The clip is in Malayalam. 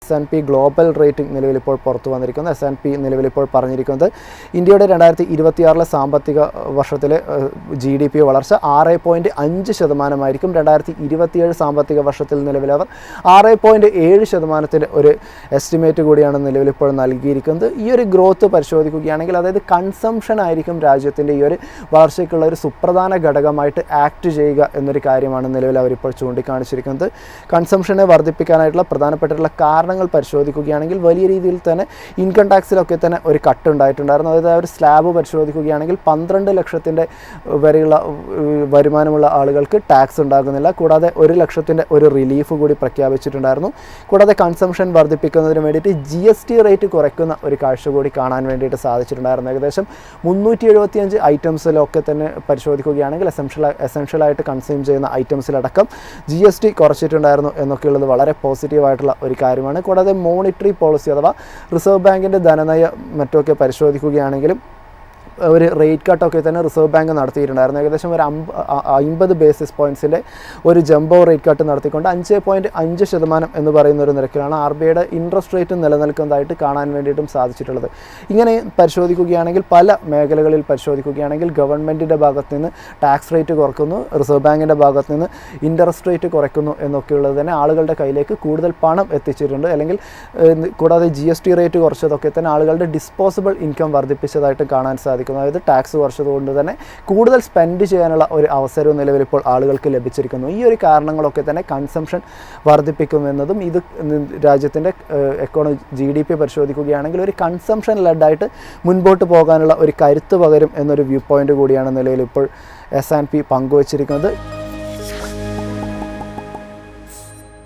S&P ഗ്ലോബൽ റേറ്റിംഗ് നിലവിലിപ്പോൾ പുറത്തു വന്നിരിക്കുന്നത്. S&P നിലവിലിപ്പോൾ പറഞ്ഞിരിക്കുന്നത് ഇന്ത്യയുടെ 2026 സാമ്പത്തിക വർഷത്തിലെ GDP വളർച്ച 6.5% 2027 സാമ്പത്തിക വർഷത്തിൽ നിലവിലവർ 6.7% ഒരു എസ്റ്റിമേറ്റ് കൂടിയാണ് നിലവിലിപ്പോൾ നൽകിയിരിക്കുന്നത്. ഈ ഒരു ഗ്രോത്ത് പരിശോധിക്കുകയാണെങ്കിൽ അതായത് കൺസംഷൻ ആയിരിക്കും രാജ്യത്തിൻ്റെ ഈ ഒരു വളർച്ചയ്ക്കുള്ള ഒരു സുപ്രധാന ഘടകമായിട്ട് ആക്ട് ചെയ്യുക എന്നൊരു കാര്യമാണ് നിലവിൽ അവരിപ്പോൾ ചൂണ്ടിക്കാണിച്ചിരിക്കുന്നത്. കൺസംഷനെ വർദ്ധിപ്പിക്കാനായിട്ടുള്ള പ്രധാനപ്പെട്ടിട്ടുള്ള കാരണങ്ങൾ പരിശോധിക്കുകയാണെങ്കിൽ വലിയ രീതിയിൽ തന്നെ ഇൻകം ടാക്സിലൊക്കെ തന്നെ ഒരു കട്ട് ഉണ്ടായിട്ടുണ്ടായിരുന്നു. അതായത് ആ ഒരു സ്ലാബ് പരിശോധിക്കുകയാണെങ്കിൽ 12 ലക്ഷത്തിൻ്റെ വരെയുള്ള വരുമാനമുള്ള ആളുകൾക്ക് ടാക്സ് ഉണ്ടാകുന്നില്ല. കൂടാതെ 1 ലക്ഷത്തിൻ്റെ ഒരു റിലീഫ് കൂടി പ്രഖ്യാപിച്ചിട്ടുണ്ടായിരുന്നു. കൂടാതെ കൺസംഷൻ വർദ്ധിപ്പിക്കുന്നതിന് വേണ്ടിയിട്ട് GST റേറ്റ് കുറയ്ക്കുന്ന ഒരു കാഴ്ച കൂടി കാണാൻ വേണ്ടിയിട്ട് സാധിച്ചിട്ടുണ്ടായിരുന്നു. ഏകദേശം 375 ഐറ്റംസിലൊക്കെ തന്നെ പരിശോധിക്കുകയാണെങ്കിൽ എസെൻഷ്യലായിട്ട് കൺസ്യൂം ചെയ്യുന്ന ഐറ്റംസിലടക്കം GST കുറച്ചിട്ടുണ്ടായിരുന്നു എന്നൊക്കെയുള്ളത് വളരെ പോസിറ്റീവായിട്ടുള്ള ഒരു കാര്യമാണ്. കൂടാതെ മോണിറ്ററി പോളിസി അഥവാ റിസർവ് ബാങ്കിൻ്റെ ധനനയ മറ്റൊക്കെ പരിശോധിക്കുകയാണെങ്കിലും ഒരു റേറ്റ് കട്ടൊക്കെ തന്നെ റിസർവ് ബാങ്ക് നടത്തിയിട്ടുണ്ടായിരുന്നു. ഏകദേശം ഒരു 50 ബേസിസ് പോയിൻറ്റ്സിൻ്റെ ഒരു ജംബോ റേറ്റ് കട്ട് നടത്തിക്കൊണ്ട് 5.5% എന്ന് പറയുന്ന ഒരു നിരക്കിലാണ് RBIയുടെ ഇൻട്രസ്റ്റ് റേറ്റ് നിലനിൽക്കുന്നതായിട്ട് കാണാൻ വേണ്ടിയിട്ടും സാധിച്ചിട്ടുള്ളത്. ഇങ്ങനെ പരിശോധിക്കുകയാണെങ്കിൽ പല മേഖലകളിൽ പരിശോധിക്കുകയാണെങ്കിൽ ഗവൺമെൻറ്റിൻ്റെ ഭാഗത്ത് നിന്ന് ടാക്സ് റേറ്റ് കുറയ്ക്കുന്നു, റിസർവ് ബാങ്കിൻ്റെ ഭാഗത്ത് നിന്ന് ഇൻട്രസ്റ്റ് റേറ്റ് കുറയ്ക്കുന്നു എന്നൊക്കെയുള്ളത് തന്നെ ആളുകളുടെ കയ്യിലേക്ക് കൂടുതൽ പണം എത്തിച്ചിട്ടുണ്ട്. അല്ലെങ്കിൽ കൂടാതെ GST റേറ്റ് കുറച്ചതൊക്കെ തന്നെ ആളുകളുടെ ഡിസ്പോസിബിൾ ഇൻകം വർദ്ധിപ്പിച്ചതായിട്ട് കാണാൻ സാധിക്കും. അതായത് ടാക്സ് കുറച്ചതുകൊണ്ട് തന്നെ കൂടുതൽ സ്പെൻഡ് ചെയ്യാനുള്ള ഒരു അവസരവും നിലവിലിപ്പോൾ ആളുകൾക്ക് ലഭിച്ചിരിക്കുന്നു. ഈ ഒരു കാരണങ്ങളൊക്കെ തന്നെ കൺസംഷൻ വർദ്ധിപ്പിക്കുമെന്നതും ഇത് രാജ്യത്തിൻ്റെ GDP പരിശോധിക്കുകയാണെങ്കിൽ ഒരു കൺസംഷൻ ലെഡായിട്ട് മുൻപോട്ട് പോകാനുള്ള ഒരു കരുത്ത് പകരും എന്നൊരു വ്യൂ പോയിൻ്റ് കൂടിയാണ് നിലവിലിപ്പോൾ S&P പങ്കുവച്ചിരിക്കുന്നത്.